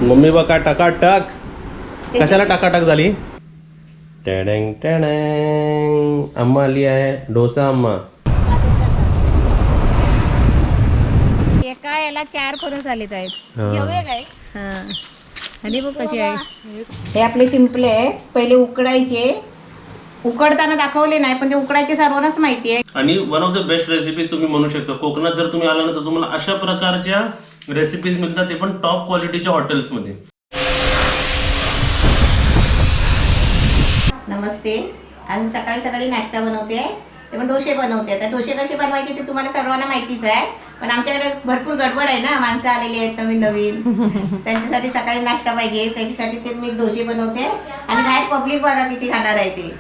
Mummy बघा टकाटक. कशाला टकाटक झाली? टॅडँग टॅडँग. अम्मा आली आहे. डोसा अम्मा. एका याला 4 फणस आलेत आहेत. हा. घेऊया काय? हा. आणि बघ कशी आहे. हे आपले शिंपले आहेत. पहिले उकडायचे. उकडताना दाखवले नाही पण ते उकडायचे सर्वांनाच माहिती आहे. आणि one of the best recipes तुम्ही म्हणू शकता. कोकणात जर तुम्ही आला ना तर तुम्हाला अशा प्रकारच्या रेसिपीज मिळतात, ते पण टॉप क्वालिटीच्या हॉटेल्समध्ये. नमस्ते. आज सकाळी सकाळी नाश्ता बनवते, ते पण डोसे बनवते. आता डोसे कसे बनवायचे ते तुम्हाला सर्वांना माहितीच आहे, पण आमच्याकडे भरपूर गडबड आहे ना, माणसं आलेली आहेत नवीन नवीन. त्यांच्यासाठी सकाळी नाश्ता पाहिजे, त्याच्यासाठी ते मी डोसे बनवते. आणि बाहेर पब्लिक बघा किती खाणार आहे ते.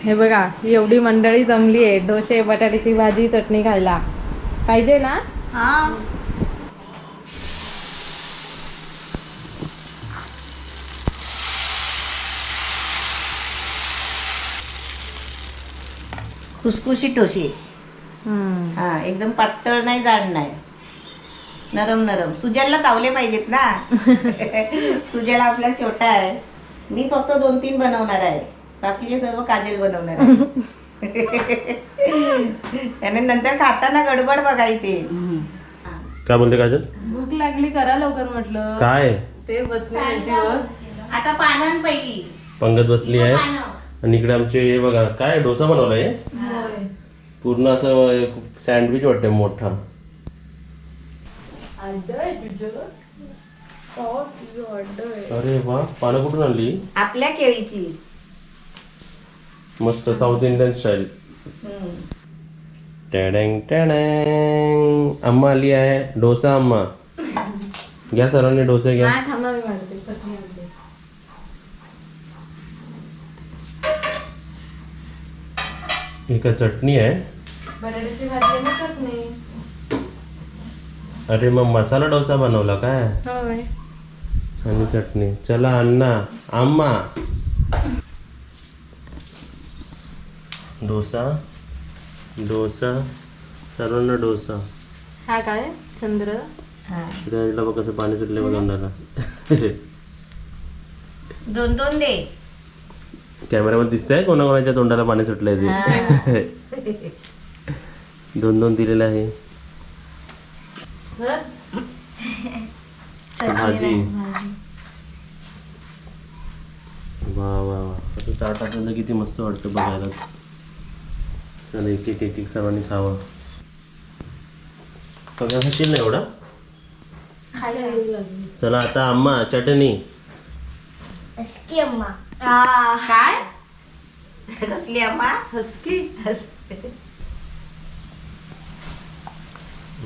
हे बघा एवढी मंडळी जमली आहे डोसे बटाट्याची भाजी चटणी खायला. पाहिजे ना? हा. खुसखुशीत डोसे. हा, एकदम पातळ नाही, जाड नाही, नरम नरम. सुजलला चावले पाहिजेत ना. सुजल आपला छोटा आहे. मी फक्त 2-3 बनवणार आहे, बाकीचे सर्व काजल बनवणार आहे. त्याने नंतर खाताना गडबड बघा इथे. काय बोलते काजल? भूक लागली, करा लवकर म्हटलं. काय ते बसले त्यांच्यावर. आता पानं पहिली पंगत बसली आहे. पानं. आणि इकडे आमचे हे बघा काय डोसा बनवलाय. होय. पूर्ण असं सँडविच वाटतंय मोठा. अरे वा, पानं कुठून आणली? आपल्या केळीची. मस्त साऊथ इंडियन स्टाईल. टॅडँग टॅडँग. अम्मा आली आहे. डोसा अम्मा. घ्या सर्वांनी डोसे घ्या. नाही थांबा, मी मारते चटणी आणते. ही काय चटणी आहे? बटाट्याची भाजी आणि चटणी. अरे मग मसाला डोसा बनवला काय? होय. आणि चटणी. चला अण्णा अम्मा. डोसा डोसा सर्वांना डोसा. हा काय चंद्र. त्याला बघ कसं पाणी सुटले बघ तोंडाला. 2-2 दे. कॅमेऱ्यामध्ये दिसतंय कोणाकोणाच्या तोंडाला पाणी सुटलंय ते. 2-2 दिलेलं आहे. भाजी. वा वा वा, असं ताट असलं किती मस्त वाटतं बघायला. चला एक एक एक एक सर्वांनी खावं. सगळं खाशील ना एवढा? चला आता अम्मा चटणी. काय कसली अम्मा? हसकी.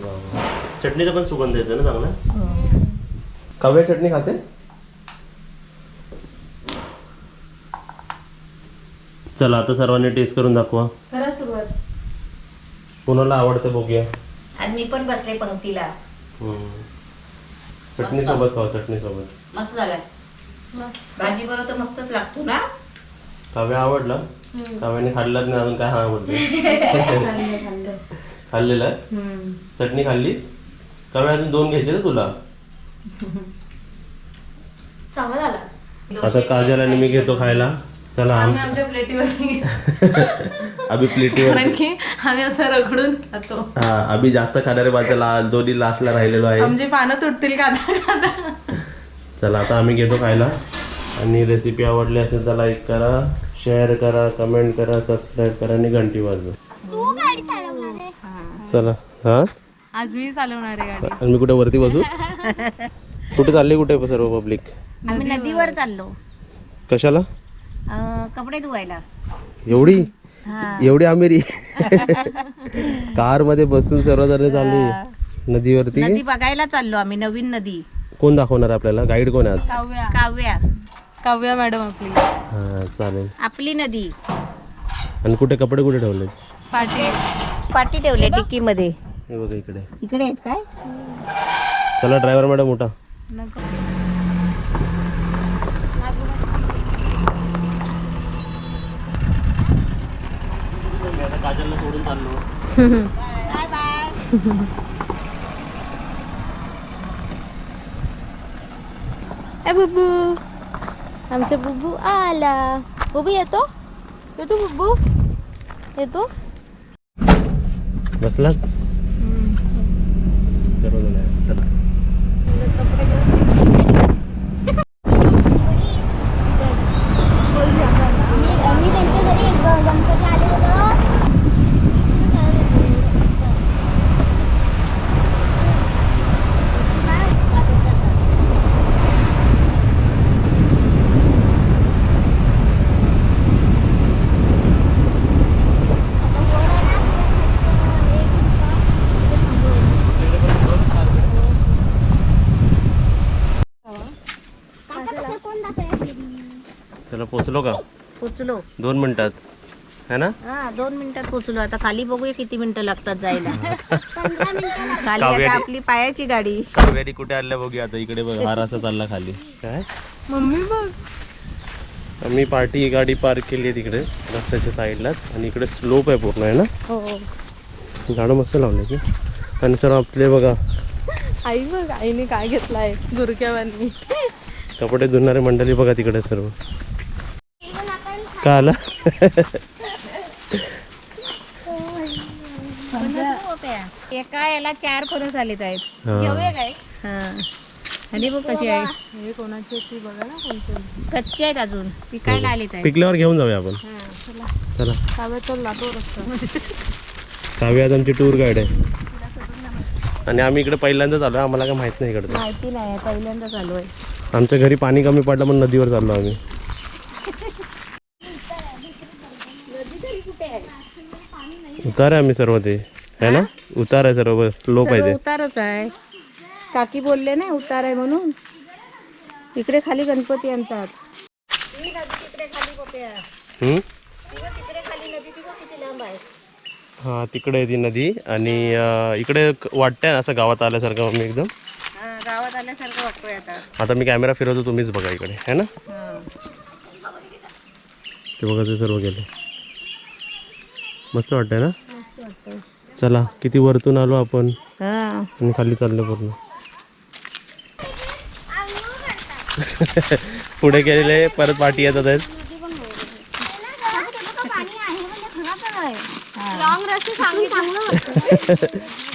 वा वा. चटणीचा पण सुगंध येतो ना चांगला. कव्या चटणी खाते? चला आता सर्वांनी टेस्ट करून दाखवा. करा सुरुवात. कोणाला आवडतं बघूया. आज मी पण बसले पंक्तीला. चटणी सोबत खावा. चटणी सोबत मस्त झालाय. भाजी बरोबर तर मस्तच लागतो ना. कव्या आवडला? कव्याने खाल्लाच नाही अजून काय हा बोलते. खाल्लं. खाल्लेलं आहे? चटणी खाल्लीस? कव्या अजून 2 घ्यायचे ना तुला? चांगला झाला. आता काजल आणि मी घेतो खायला. चला आम्ही आमच्या प्लेटीवर अभि प्लेटीवर. कारण की आम्ही असं रगडून खातो. हा, अभि जास्त खाणारे बाजूला दोन्ही लास्टला राहिलेलो आहे. आमची पानं तुटतील खाता. चला आता आम्ही घेतो खायला. आणि रेसिपी आवडली असेल तर लाईक करा, शेअर करा, कमेंट करा, सबस्क्राईब करा आणि घंटी वाजवा. चला. हा, आज मी चालवणार आहे गाडी. आणि मी कुठे वरती बसू? कुठे चालली? कुठे सर्व पब्लिक? आम्ही नदीवर चाललो. कशाला? कपडे धुवायला. एवढी आमिरी. कार मध्ये बसून सर्वजण चालली नदीवरती. नदी बघायला चाललो आम्ही. नवीन नदी. कोण दाखवणार आपल्याला? गाईड कोण आहे आज? काव्या. काव्या मॅडम आपली. हा चालेल. आपली नदी. आणि कुठे कपडे कुठे ठेवले? पाटी ठेवले डिक्की मध्ये. हे बघा इकडे. इकडे आहेत काय? चला ड्रायव्हर मॅडम उठा. काजलला सोडून चाललो. Bye bye. ए बुब्बू, आमचा बुब्बू आला. बुब्बू येतो बुब्बू येतो. बसला सर्व जण आहे. चला मी त्यांच्या घरी गणपती आले होतं. चला पोचलो का? पोचलो. 2 मिनिटात है ना? हा 2 मिनिटात पोचलो. आता खाली बघूया किती मिनिटं लागतात जायला. 15 मिनिटं. खाली आता आपली पायाची गाडी. कावेरी कुठे आल्या बघूया आता. इकडे बघ हा रस्ता चालला खाली. काय मम्मी बघ. आम्ही पार्टी गाडी पार्क केली आहे तिकडे रस्त्याच्या साईडलाच. आणि इकडे स्लोप आहे पूर्ण आहे ना. हो झाडं मस्त लावले की. आणि सर आपले बघा आई बघ, आईने काय घेतलाय गुरक्यावानी. कपडे धुणारे मंडळी बघा तिकडे सर्व. का आला? एका याला 4 फणस आलेत आहेत. हा. काय हा आणि बघ कशी आहे. हे कोणाची ती बघा ना कोणती. कच्चे आहेत अजून पिकायला आलेत आहेत. पिकल्यावर घेऊन जाऊया आपण. हा. चला काव्या चल तो रस्ता. काव्या आज आमची टूर गाईड आहे. आणि आम्ही इकडे पहिल्यांदाच आलो. आम्हाला काय माहित नाही इकडचं. माहिती नाही पहिल्यांदा चालू आहे. आमच्या घरी पाणी कमी पडलं म्हणून नदीवर चाललो आम्ही. उतार आहे आम्ही सर्व ते है ना. उतार आहे सर्व स्लोप आहे सगळं ते. उतारच आहे. काकी बोलले ना उतार आहे म्हणून. इकडे खाली गणपती आणतात. हम्म? तिकडे खाली नदी ती बघ किती लांब आहे. हा तिकडे आहे ती नदी. आणि इकडे वाटतंय असं गावात आल्यासारखं मम्मी एकदम. हा गावात आल्यासारखं वाटतोय आता. आता मी कॅमेरा फिरवतो तुम्हीच बघा इकडे है ना. हा. ते बघा ते सर्व गेले. मस्त वाटतंय ना. चला किती वरतून आलो आपण हा आणि खाली चाललो पूर्ण. पुढे गेलेले परत पाठी येतात आहेत.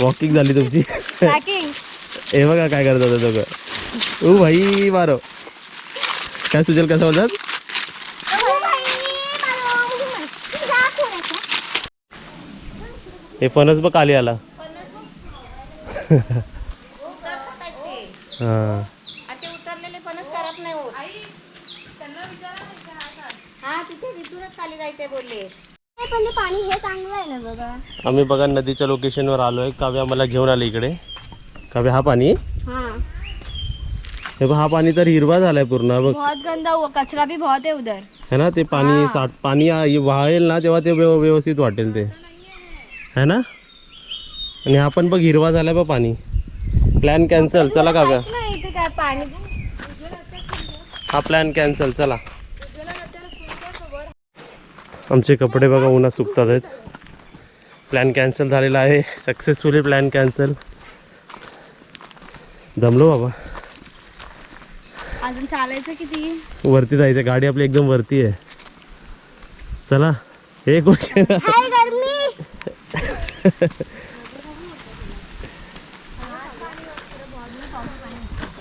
वॉकिंग झाली तुमची. हे बघा काय करत होतं दोघं. ओ भाई मारो. काय सुजल कसं बोलतात. हे फणस बघ खाली आला. हा असे उतरलेले फणस खराब नाही होत. हा तिथे तिथूनच खाली जायचंय बोलले. पण ते पाणी हे चांगलं आहे ना बघा. आम्ही बघा नदीच्या लोकेशनवर आलोय. काव्या मला घेऊन आले इकडे. काव्या हा पाणी. हाँ हे बघ हा पाणी तर हिरवा झालाय पूर्ण बघ बहुत गंदा हुआ, कचरा भी बहुत है उधर. है ना. ते पाणी पाणी वाहेल ना तेव्हा ते व्यवस्थित वाटेल ते है ना. आणि हा पण बघ हिरवा झालाय बघ पाणी. Plan cancel. चला काव्या नाही इथे काय पाणी. हा प्लॅन कॅन्सल. चला आमचे कपडे बघा उन्हात सुकतात आहेत. प्लॅन कॅन्सल झालेला आहे. Successfully plan cancel. दमलो बाबा. अजून चालायचं किती. वरती जायचं. गाडी आपली एकदम वरती आहे. चला हे गोष्ट हाय गरमी.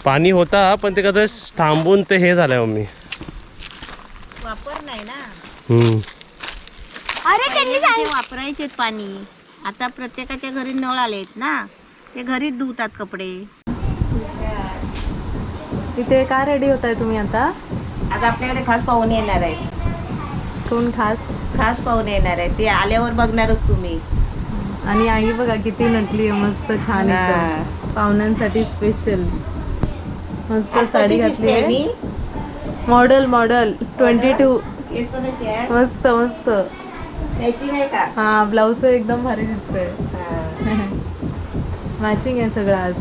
पाणी होता पण ते कसं थांबून ते हे झालंय मम्मी. वापर नाही ना. अरे त्यांनी ते वापरायचे पाणी. आता प्रत्येकाच्या घरी नळ आलेत ना. ते घरीच धुतात कपडे. इथे काय रेडी होताय तुम्ही आता. आता आपल्याकडे खास पाहुणे येणार आहेत. कोण खास. खास पाहुणे येणार आहेत. ते आल्यावर बघणारच तुम्ही. आणि आई बघा किती नटली आहे मस्त छान हा. एकदम. पाहुण्यांसाठी स्पेशल मस्त आज साडी कशी घातली दिसते आहे. मी. मॉडेल 22 केस कशी आहेत? मस्त मस्त. मॅचिंग आहे का. हा ब्लाऊज एकदम भारी दिसतंय. हा. मॅचिंग आहे सगळं आज.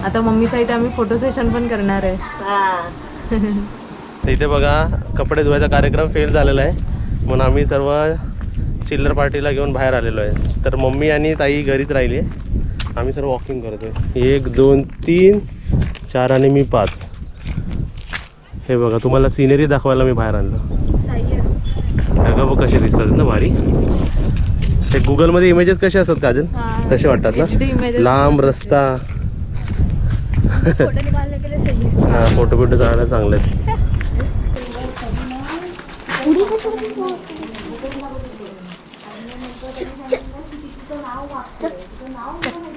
आता मम्मीचा इथे आम्ही फोटो सेशन पण करणार आहे. हा. तर इथे बघा कपडे धुवायचा कार्यक्रम फेल झालेला आहे म्हणून आम्ही सर्व चिल्लर पार्टीला घेऊन बाहेर आलेलो आहे. तर मम्मी आणि ताई घरीच राहिली. आम्ही सर्व वॉकिंग करतोय. 1 2 3 4 आणि मी 5. हे बघा तुम्हाला सिनेरी दाखवायला मी बाहेर आणलं. ढगा बघ कसे दिसतात ना भारी. ते गुगलमध्ये इमेजेस कसे असतात काजल तसे वाटतात ना, लांब रस्ता. हा फोटो बिटो जायला चांगले आहेत.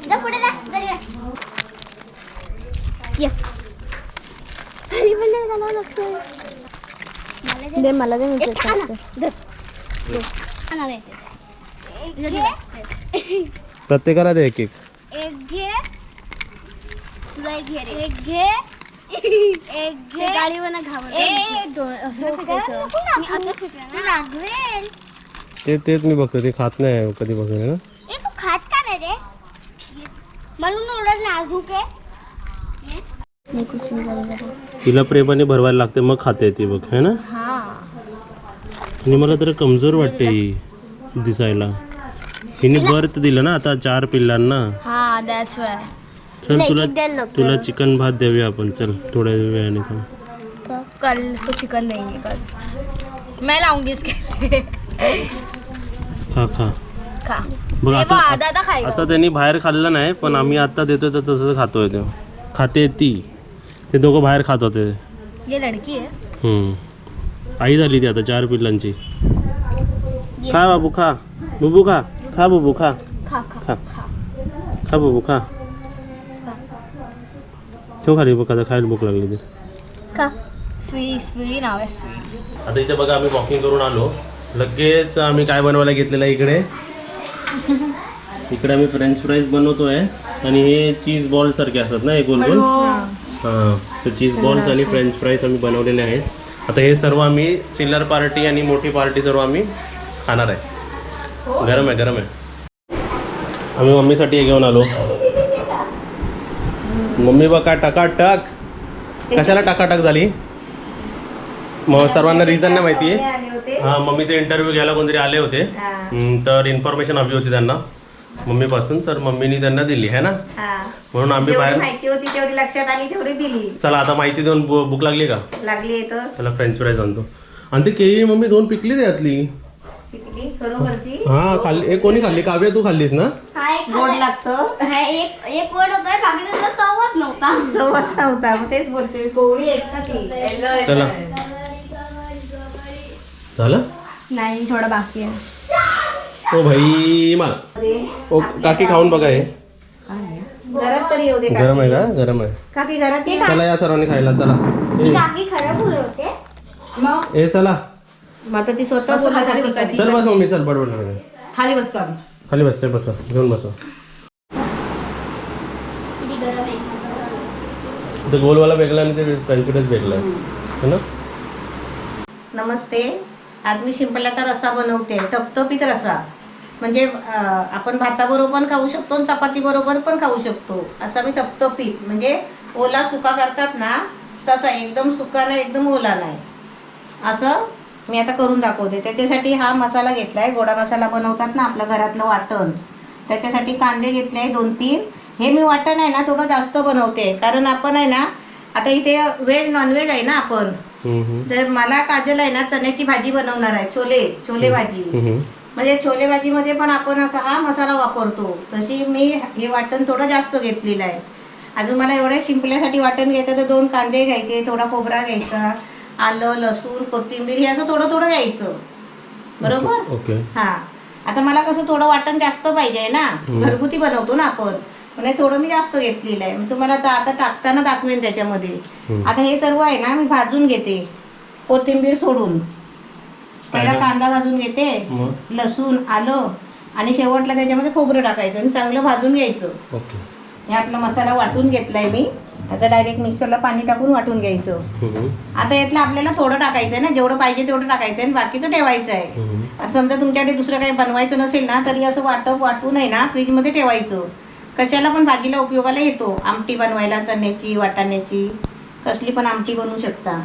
जा पुढे जा, घरी जा. ये. घरी पण नाही घालावं लागतं. दे मला दे एक खा ना. धर. खाणार आहे ते. एक घे. प्रत्येकाला दे एक एक. एक घे. तुला एक घे रे. एक घे. एक घे. गाडीवर ना घाबर. असं फेकायचं. मी असं फेकलं ना. रागवेल. तेच मी बघतो, ते खात नाही कधी बघतो ना. ए तू खात का नाही रे? म्हणून एवढं नाजूक आहे. तिला प्रेमाने भरवायला लागते मग खाते ती बघ, है ना. आणि मला तर कमजोर वाटते ही दिसायला. हिने बर्थ दिलं ना आता 4 पिल्लांना. हा दॅट्स वाय. चल तुला चिकन भात देऊया आपण. चल थोड्या वेळाने थांब. कल तो चिकन देंगे कल. मैं लाऊंगी इसके. खा खा खा. बघ ए, असं वो आधा आधा खाएगा. असं त्यांनी बाहेर खाल्लं नाही, पण आम्ही आता देतोय तर तसंच खातोय. ते खाते ती, ते दोघं बाहेर खात होते. ये लड़की है. आई झाली ती आता 4 पिल्लांची. खा बाबू खा. बुबू खा. खा बुबू खा. खा खा खा. खा. खा बुबू खा. ठेव खाली बघ, आता खायला भूक लागली ती. खा. स्वीटी नाव आहे स्वीटी. आता इथे बघा आम्ही वॉकिंग करून आलो. लगेच आम्ही काय बनवायला घेतलेलं आहे इकडे. इकडे आम्ही फ्रेंच फ्राईज बनवतोय आणि हे चीज बॉल सारखे असतात ना, हे गोल गोल. हां, तर चीज बॉल्स आणि फ्रेंच फ्राईज आम्ही बनवलेले आहेत. आता हे सर्व आम्ही चिल्लर पार्टी आणि मोठी पार्टी सर्व आम्ही खाणार आहे. गरम आहे गरम आहे. आम्ही मम्मीसाठी हे घेऊन आलो. मम्मी बघा टकाटक. कशाला टकाटक झाली मग सर्वांना रिझन नाही माहिती आहे. आले होते. हां, मम्मीचे इंटरव्ह्यू घ्यायला कोणतरी आले होते. तर इन्फॉर्मेशन हवी होती त्यांना मम्मीपासून, तर मम्मीनी त्यांना दिली आहे ना. हा. म्हणून आम्ही जेवढी बाहेर. माहिती होती तेवढी लक्षात आली तेवढी दिली. चला आता माहिती देऊन भूक लागली का. लागली आहे तर त्याला फ्रेंच फ्राईज आणतो. आणि ते केळी मम्मी 2 पिकली त्यातली. पिकली खरोखरची. हा खाल्ली. एक कोणी खाल्ली. काव्या तू खाल्लीस ना. हा एक गोड लागतं. हा एक वड होता, बाकी त्याचा चवच नव्हता. चवच नव्हता. मग तेच बोलते मी, कोवळी आहेत ना ती. चला झालं. नाही थोडा बाकी आहे. ओ भाई मला ओ काकी खाऊन बघा. हे घरात तरी येऊ दे. गरम आहे का. गरम आहे. काकी घरात ये. चला या सर्वांनी खायला. चला काकी खरं बोलत होते. ए चला. मग आता ती स्वतः बोलत होती कधी. चल बस मम्मी चल. बडबड नका. खाली बसतो आम्ही. खाली बसते. बसा घेऊन बसा. किती गरम आहे. ते गोलवाला वेगळा आणि ते फ्रेंच फ्राईज वेगळा आहे ना. नमस्ते. आज मी शिंपल्याचा रस्सा बनवते. टपटपीत रस्सा. म्हणजे आपण भाताबरोबर पण खाऊ शकतो आणि चपाती बरोबर पण खाऊ शकतो. असा मी टपटपीत म्हणजे ओला सुका करतात ना तसा, एकदम सुका नाही एकदम ओला नाही, असं मी आता करून दाखवते. त्याच्यासाठी हा मसाला घेतला आहे. गोडा मसाला बनवतात ना आपल्या घरातलं वाटण. त्याच्यासाठी कांदे घेतले आहे 2-3. हे मी वाटण आहे ना थोडं जास्त बनवते, कारण आपण आहे ना आता इथे व्हेज नॉनव्हेज आहे ना आपण. तर मला काजल आहे ना चण्याची भाजी बनवणार आहे. छोले भाजी. म्हणजे छोले भाजीमध्ये पण आपण असा हा मसाला वापरतो. तशी मी हे वाटण थोडं जास्त घेतलेलं आहे. अजून मला एवढ्या शिंपल्यासाठी वाटण घ्यायचं तर 2 कांदे घ्यायचे, थोडा खोबरा घ्यायचा, आलं लसूण कोथिंबीर हे असं थोडं थोडं घ्यायचं. बरोबर. ओके. हा. आता मला कसं थोडं वाटण जास्त पाहिजे ना, घरगुती बनवतो ना आपण, म्हणजे थोडं मी जास्त घेतलेलं आहे. मी तुम्हाला आता टाकताना दाखवेन त्याच्यामध्ये. आता हे सर्व आहे ना मी भाजून घेते कोथिंबीर सोडून. पहिला कांदा भाजून घेते, लसूण आलं आणि शेवटला त्याच्यामध्ये खोबरं टाकायचं आणि चांगलं भाजून घ्यायचं. ओके. हे आपला मसाला वाटून घेतलाय मी. आता डायरेक्ट मिक्सरला पाणी टाकून वाटून घ्यायचं. आता यातलं आपल्याला थोडं टाकायचं आहे ना, जेवढं पाहिजे तेवढं टाकायचं आणि बाकीचं ठेवायचं आहे. समजा तुमच्याकडे दुसरं काही बनवायचं नसेल ना तरी असं वाटून आहे ना फ्रीजमध्ये ठेवायचं. कशाला पण भाजीला उपयोगाला येतो. आमटी बनवायला चण्याची वाटाण्याची कसली पण आमटी बनवू शकता.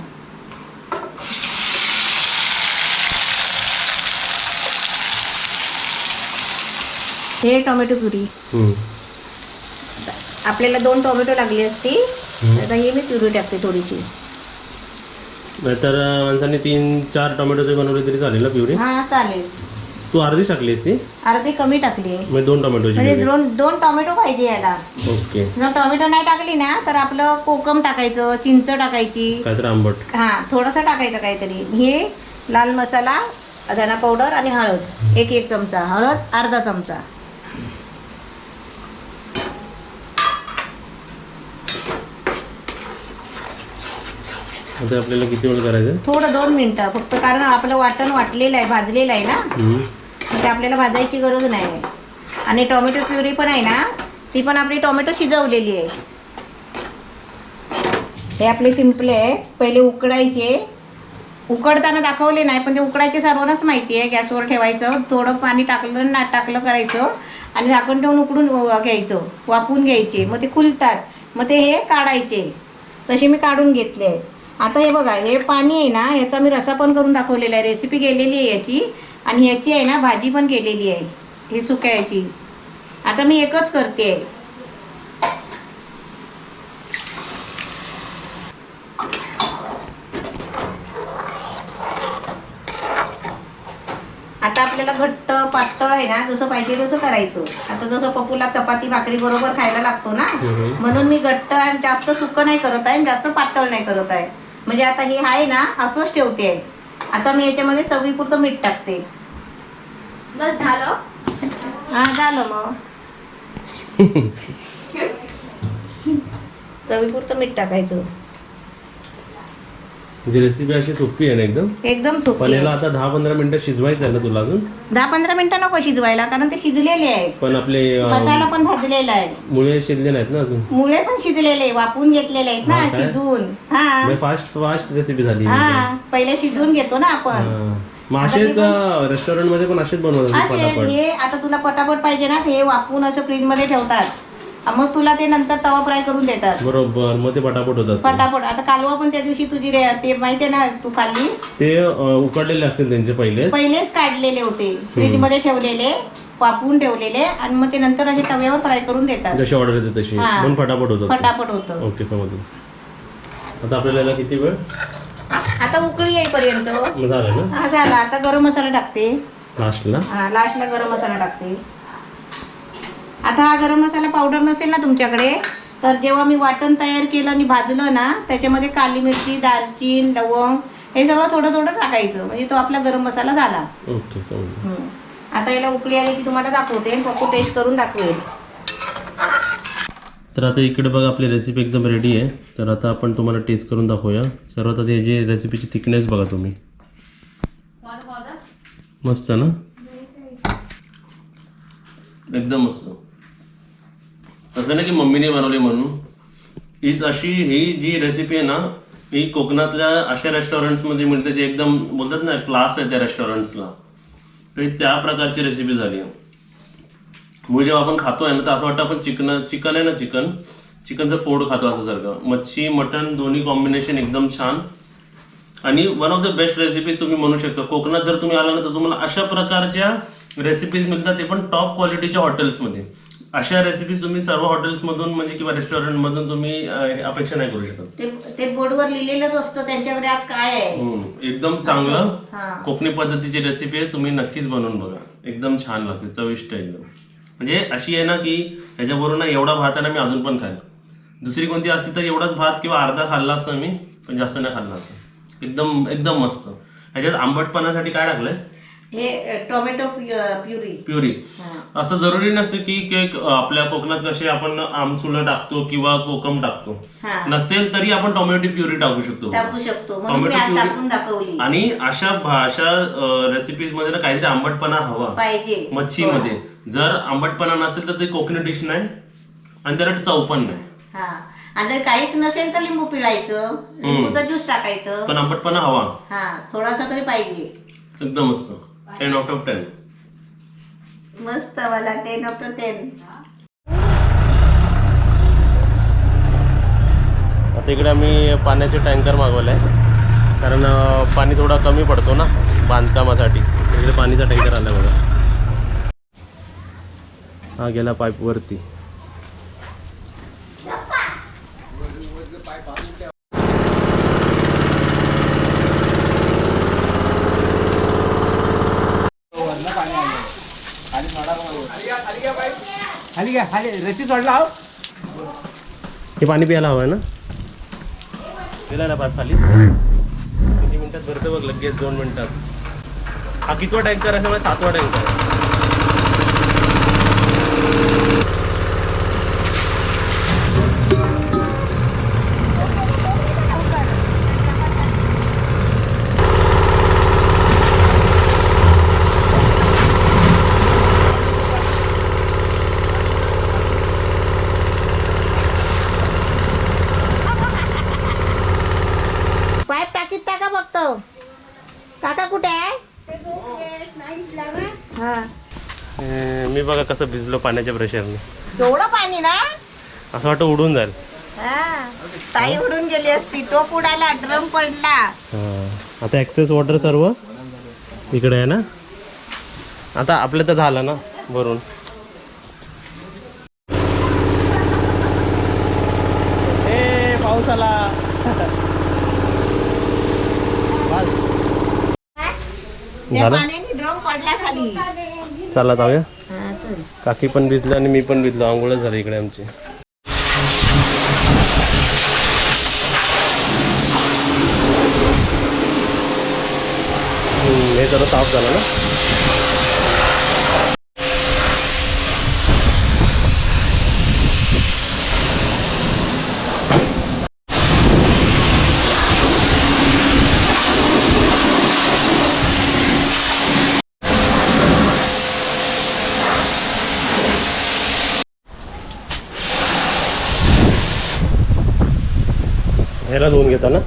हे टोमॅटो प्युरी. आपल्याला 2 टोमॅटो लागली असती. आता ही मी प्युरी टाकते थोडीशी. नाहीतर माणसाने 3-4 टोमॅटोचे बनवले तरी चालेल ना प्युरी. हा चालेल. तू अर्धी टाकलीस ती अर्धी कमी टाकली आहे. म्हणजे 2 टोमॅटोची म्हणजे प्युरी. दोन टोमॅटो पाहिजे याला. ओके. जर टोमॅटो नाही टाकली ना तर आपलं कोकम टाकायचं, चिंच टाकायची, काहीतरी आंबट. हा थोडंसं टाकायचं काहीतरी. हे लाल मसाला, धना पावडर आणि हळद 1 चमचा, हळद अर्धा चमचा. आता आपल्याला किती वेळ करायचं? थोडं 2 मिनिटं फक्त, कारण आपलं वाटण वाटलेलं आहे, भाजलेलं आहे ना, ते आपल्याला भाजायची गरज नाही. आणि टोमॅटो प्युरी पण आहे ना, ती पण आपली टोमॅटो शिजवलेली आहे. हे आपले सिंपले आहे. पहिले उकडायचे, उकडताना दाखवले नाही पण ते उकडायचे सर्वांनाच माहिती आहे. गॅसवर ठेवायचं, थोडं पाणी टाकलं ना टाकलं करायचं आणि झाकण ठेवून उकडून घ्यायचं, वाफवून घ्यायचे. मग ते खुलतात, मग ते हे काढायचे. तसे मी काढून घेतले आहे. आता हे बघा, हे पाणी आहे ना, ह्याचा मी रसा पण करून दाखवलेला आहे. रेसिपी केलेली आहे याची, आणि ह्याची आहे ना भाजी पण केलेली आहे, ही सुक्याची. आता मी एकच करते आहे. आता आपल्याला घट्ट पातळ आहे ना, जसं पाहिजे तसं करायचं. आता जसं पप्पूला चपाती भाकरी बरोबर खायला लागतो ना, म्हणून मी घट्ट आणि जास्त सुकं नाही करत आहे, जास्त पातळ नाही करत आहे. म्हणजे आता हे आहे ना असंच ठेवते आहे. आता मी याच्यामध्ये चवीपुरतं मीठ टाकते. बस झालं. हा झालं. मग चवीपुरतं मीठ टाकायचं. म्हणजे रेसिपी अशी सोपी आहे ना एकदम. एकदम सोपी पण याला आहे. आता 10-15 मिनिटं शिजवायचं आहे ना तुला अजून? 10-15 मिनिटं नको शिजवायला, कारण ते शिजलेले आहे. पण आपले मसाला पण भाजलेला आहे, मुळे शिजले नाहीत ना अजून. मुळे पण शिजलेले, वाफवून घेतलेले आहेत ना हा काय? शिजवून. हा फास्ट रेसिपी झाली. हा पहिले शिजवून घेतो ना आपण. हा. मग असेच रेस्टॉरंट मध्ये पण असेच बनवतात असे पटापट. हे आता तुला पटापट पाहिजे ना, हे वाफवून असं फ्रीज मध्ये ठेवतात. मग तुला ते नंतर तवा फ्राय करून देतात. बरोबर, मग ते पटापट होतात. पटापट. आता कालवा पण त्या दिवशी तुझी ते माहितीये ना, तू खाल्लीस. ते उकडलेले असतील त्यांचे पहिलेच काढलेले होते, फ्रीज मध्ये ठेवलेले, वाफवून ठेवलेले, आणि मग ते नंतर असे तव्यावर फ्राय करून देतात. जशी ऑर्डर येते तशी. हा. पण फटाफट होतात. फटाफट होतं. ओके, समजलं. आता आपल्याला याला किती वेळ? आता उकळी येईपर्यंत. मग झालं ना. हा झाला. आता गरम मसाला टाकते. लास्टला हा लास्टला गरम मसाला टाकते. आता हा गरम मसाला पावडर नसेल ना तुमच्याकडे, तर जेव्हा मी वाटण तयार केलं आणि भाजलं ना, त्याच्यामध्ये काली मिरची, दालचीन, लवंग हे सगळं थोडं थोडं टाकायचं. म्हणजे तो आपला गरम मसाला झाला. ओके, समजलं. आता याला उकळी आली की तुम्हाला दाखवते, पप्पू टेस्ट करून दाखवेल. तर आता इकडे बघा आपली रेसिपी एकदम रेडी आहे. तर आता आपण तुम्हाला टेस्ट करून दाखवूया. सर्वात आधी याची रेसिपीची थिकनेस बघा तुम्ही. मस्त ना, एकदम मस्त. असं नाही की मम्मीने बनवली म्हणून. हीच अशी ही जी रेसिपी आहे ना, ही कोकणातल्या अशा रेस्टॉरंट्समध्ये मिळते जे एकदम बोलतात ना क्लास आहे त्या रेस्टॉरंट्सला. तर त्या प्रकारची रेसिपी झाली आहे. म्हणजे जेव्हा आपण खातोय ना, तर असं वाटतं आपण चिकन आहे ना, चिकनचं फोड खातो असं सारखं. मच्छी मटन दोन्ही कॉम्बिनेशन एकदम छान. आणि one of the best recipes तुम्ही म्हणू शकता. कोकणात जर तुम्ही आला ना, तर तुम्हाला अशा प्रकारच्या रेसिपीज मिळतात, ते पण टॉप क्वालिटीच्या हॉटेल्समध्ये. अशा रेसिपीज तुम्ही सर्व हॉटेल्समधून म्हणजे किंवा रेस्टॉरंटमधून तुम्ही अपेक्षा नाही करू शकत. ते बोर्डवर लिहिलेलंच असतं त्यांच्याकडे आज काय आहे. एकदम चांगलं हा. कोकणी पद्धतीची रेसिपी आहे. तुम्ही नक्कीच बनवून बघा, एकदम छान लागते, चविष्ट एकदम. म्हणजे अशी आहे ना की ह्याच्याबरोबर ना एवढा भात आहे ना मी अजून पण खाईल. दुसरी कोणती असती तर एवढाच भात किंवा अर्धा खाल्ला असं मी, पण जास्त नाही खाल्ला असं. एकदम एकदम मस्त. ह्याच्यात आंबटपणासाठी काय टाकलंय? हे टोमॅटो प्युरी. असं जरुरी नसतं की आपल्या कोकणात कसे आपण आमसुलं टाकतो किंवा कोकम टाकतो. नसेल तरी आपण टोमॅटो प्युरी टाकू शकतो. टोमॅटो टाकून दाखवली. आणि अशा रेसिपीज मध्ये ना काहीतरी आंबटपणा हवा पाहिजे. मच्छीमध्ये जर आंबटपणा नसेल तर ते कोकणी डिश नाही आणि त्याला चव पण नाही. आणि जर काहीच नसेल तर लिंबू पिळायचं, लिंबूचा ज्यूस टाकायचं, पण आंबटपणा हवा. थोडासा तरी पाहिजे. एकदम मस्त. 10 out of 10. मस्त. मला 10 out of 10. आता इकडे आम्ही पाण्याचे टँकर मागवलाय, कारण पाणी थोडा कमी पडतो ना बांधकामासाठी. इकडे पाणीचा टँकर आला बघा. हा गेला पाईप वरती. खाली घ्या खाली रशी सोडला हो हे पाणी प्यायला हवं आहे ना गेला ना पाच खाली किती मिनिटात भरतं बघ लगेच 2 मिनिटात हा कितवा टँकर आहे 7वा टँकर आहे पाईप टाकीत टाका फक्त काका कुठे आहे हा मी बघा कसं भिजलो पाण्याच्या प्रेशरने एवढं पाणी ना असं वाटतं उडून जाईल हा ताई उडून गेली असती टोप उडाला ड्रम पडला आता ॲक्सेस वॉटर सर्व इकडे आहे ना आता आपलं तर झालं ना भरून ए पाऊस आला त्या झालं पाण्याने ड्रम पडला खाली चला जाऊया हा चल काकी पण भिजलं आणि मी पण भिजलो आंघोळच झाली इकडे आमची हे जरा साफ झालं ना ह्याला धुवून घेता ना